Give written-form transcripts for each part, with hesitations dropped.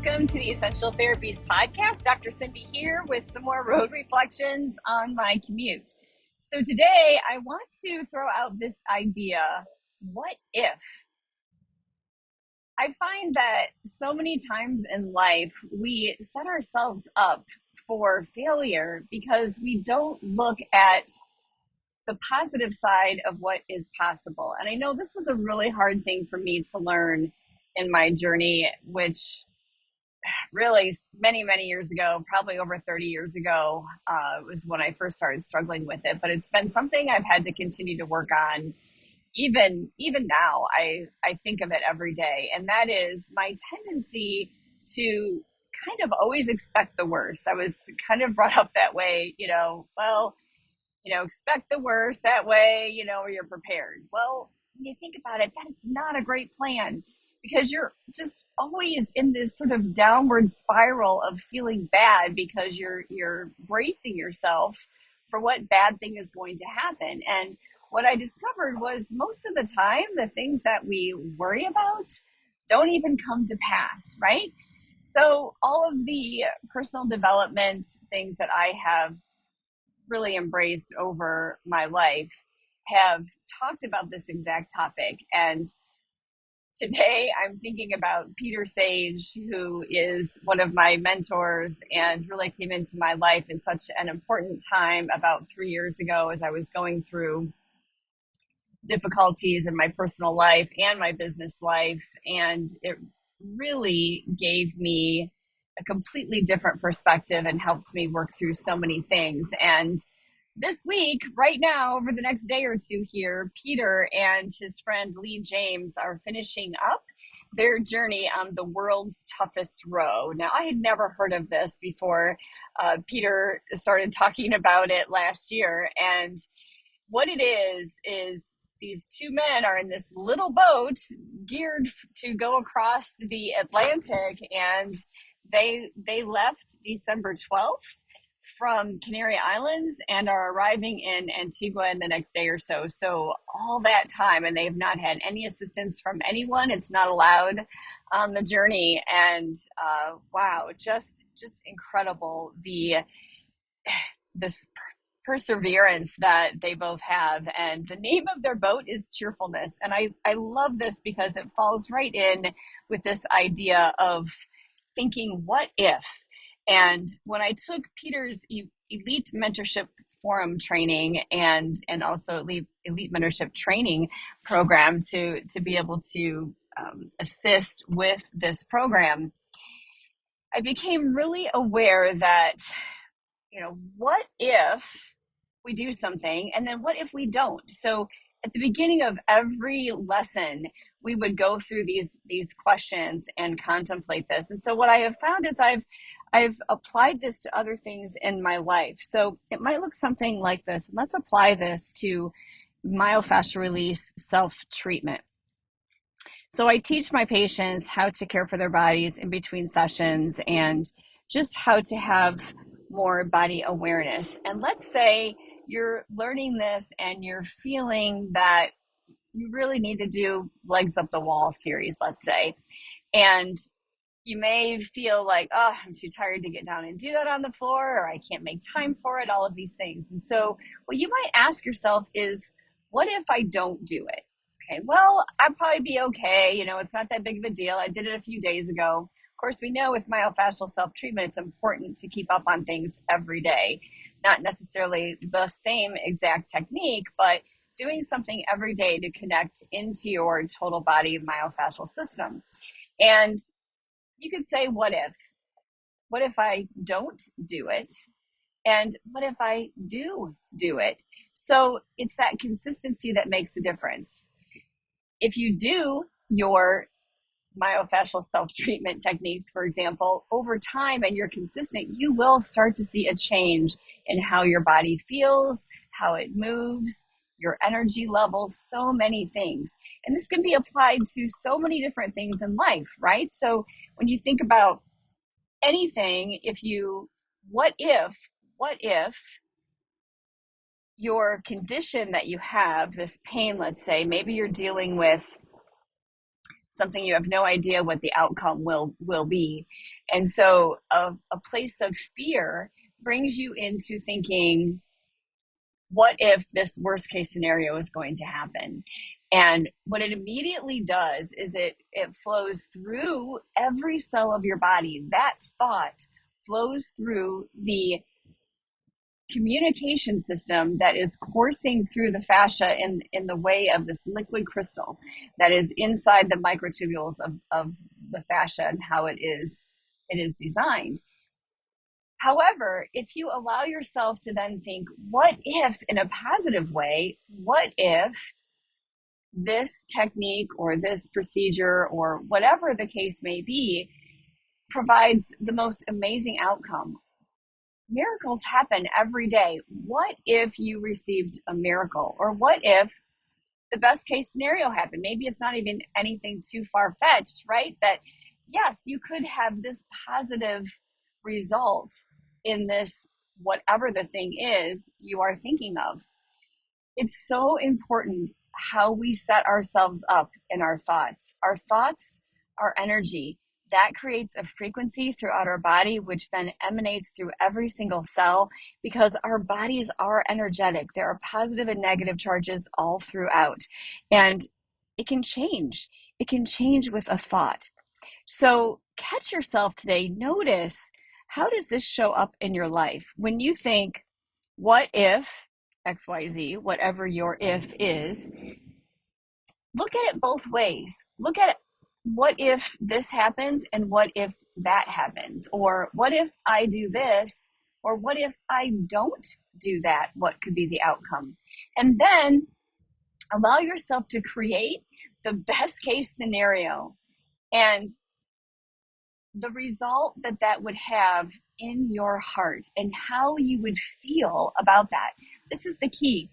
welcome to the Essential Therapies Podcast. Dr. Cindy here with some more road reflections on my commute. So today I want to throw out this idea, what if? I find that so many times in life we set ourselves up for failure because we don't look at the positive side of what is possible. And I know this was a really hard thing for me to learn in my journey, which really many, many years ago, probably over 30 years ago, was when I first started struggling with it. But it's been something I've had to continue to work on. Even now, I think of it every day. And that is my tendency to kind of always expect the worst. I was kind of brought up that way, expect the worst. That way, you're prepared. Well, when you think about it, that's not a great plan because you're just always in this sort of downward spiral of feeling bad because you're bracing yourself for what bad thing is going to happen. And what I discovered was most of the time, the things that we worry about don't even come to pass, right? So all of the personal development things that I have really embraced over my life have talked about this exact topic. And today I'm thinking about Peter Sage, who is one of my mentors and really came into my life in such an important time about 3 years ago as I was going through difficulties in my personal life and my business life. And it really gave me a completely different perspective and helped me work through so many things. And this week, right now, over the next day or two here, Peter and his friend Lee James are finishing up their journey on the world's toughest row. Now, I had never heard of this before Peter started talking about it last year. And what it is these two men are in this little boat geared to go across the Atlantic, and they left December 12th from Canary Islands and are arriving in Antigua in the next day or so. So all that time, and they've not had any assistance from anyone. It's not allowed on the journey. And wow, just incredible this perseverance that they both have. And the name of their boat is Cheerfulness. And I love this because it falls right in with this idea of thinking, what if? And when I took Peter's Elite Mentorship Forum training and also Elite Mentorship Training program to be able to assist with this program, I became really aware that, what if we do something and then what if we don't? So at the beginning of every lesson, we would go through these questions and contemplate this. And so what I have found is I've applied this to other things in my life. So it might look something like this. Let's apply this to myofascial release self-treatment. So I teach my patients how to care for their bodies in between sessions and just how to have more body awareness. And let's say you're learning this and you're feeling that you really need to do legs up the wall series, let's say. And you may feel like, oh, I'm too tired to get down and do that on the floor, or I can't make time for it, all of these things. And so what you might ask yourself is, what if I don't do it? Okay, well, I'd probably be okay. It's not that big of a deal. I did it a few days ago. Of course, we know with myofascial self-treatment, it's important to keep up on things every day. Not necessarily the same exact technique, but doing something every day to connect into your total body myofascial system. And you could say, what if? What if I don't do it? And what if I do it? So it's that consistency that makes the difference. If you do your myofascial self-treatment techniques, for example, over time and you're consistent, you will start to see a change in how your body feels, how it moves, your energy level, so many things. And this can be applied to so many different things in life, right? So when you think about anything, what if your condition that you have, this pain, let's say, maybe you're dealing with something you have no idea what the outcome will be. And so a place of fear brings you into thinking, what if this worst case scenario is going to happen? And what it immediately does is it flows through every cell of your body. That thought flows through the communication system that is coursing through the fascia in the way of this liquid crystal that is inside the microtubules of the fascia and how it is designed. However, if you allow yourself to then think, what if, in a positive way, what if this technique or this procedure or whatever the case may be provides the most amazing outcome? Miracles happen every day. What if you received a miracle? Or what if the best case scenario happened? Maybe it's not even anything too far-fetched, right? That yes, you could have this positive result in this, whatever the thing is you are thinking of. It's so important how we set ourselves up in our thoughts. Our thoughts are energy. That creates a frequency throughout our body, which then emanates through every single cell, because our bodies are energetic. There are positive and negative charges all throughout. And it can change. It can change with a thought. So catch yourself today. Notice, how does this show up in your life? When you think, what if XYZ, whatever your if is, look at it both ways. Look at it, what if this happens and what if that happens? Or what if I do this? Or what if I don't do that? What could be the outcome? And then allow yourself to create the best case scenario and the result that would have in your heart and how you would feel about that. This is the key.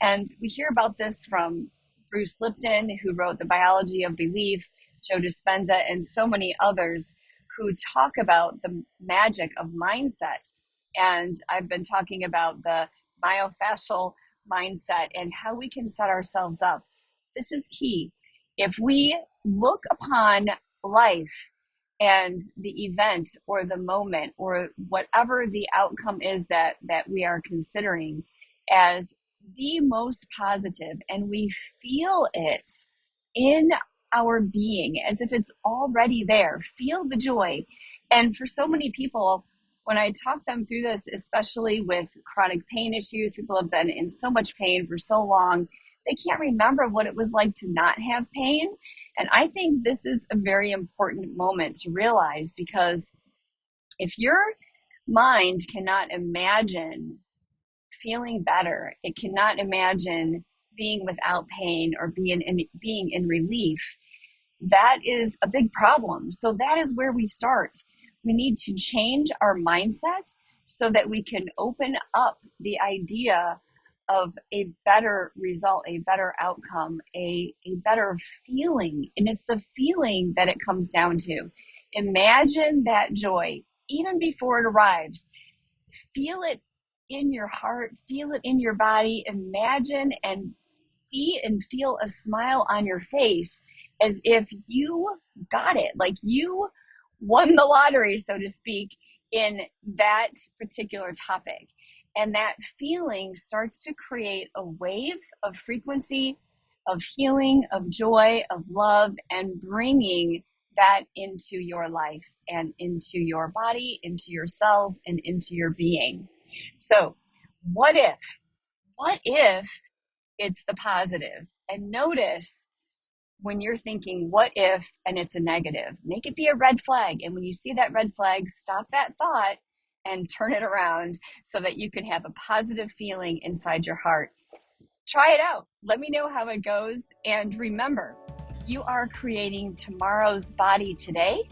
And we hear about this from Bruce Lipton, who wrote The Biology of Belief, Joe Dispenza, and so many others who talk about the magic of mindset. And I've been talking about the myofascial mindset and how we can set ourselves up. This is key. If we look upon life and the event or the moment or whatever the outcome is that we are considering as the most positive, and we feel it in our being as if it's already there, feel the joy. And for so many people, when I talk them through this, especially with chronic pain issues, people have been in so much pain for so long, they can't remember what it was like to not have pain. And I think this is a very important moment to realize, because if your mind cannot imagine feeling better, it cannot imagine being without pain or being in relief, that is a big problem. So that is where we start. We need to change our mindset so that we can open up the idea of a better result, a better outcome, a better feeling. And it's the feeling that it comes down to. Imagine that joy even before it arrives. Feel it in your heart, feel it in your body. Imagine and see and feel a smile on your face as if you got it, like you won the lottery, so to speak, in that particular topic. And that feeling starts to create a wave of frequency, of healing, of joy, of love, and bringing that into your life and into your body, into your cells, and into your being. So what if it's the positive? And notice when you're thinking, what if, and it's a negative, make it be a red flag. And when you see that red flag, stop that thought and turn it around so that you can have a positive feeling inside your heart. Try it out. Let me know how it goes. And remember, you are creating tomorrow's body today,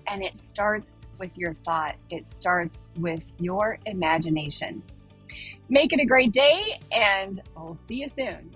and it starts with your thought. It starts with your imagination. Make it a great day, and I'll see you soon.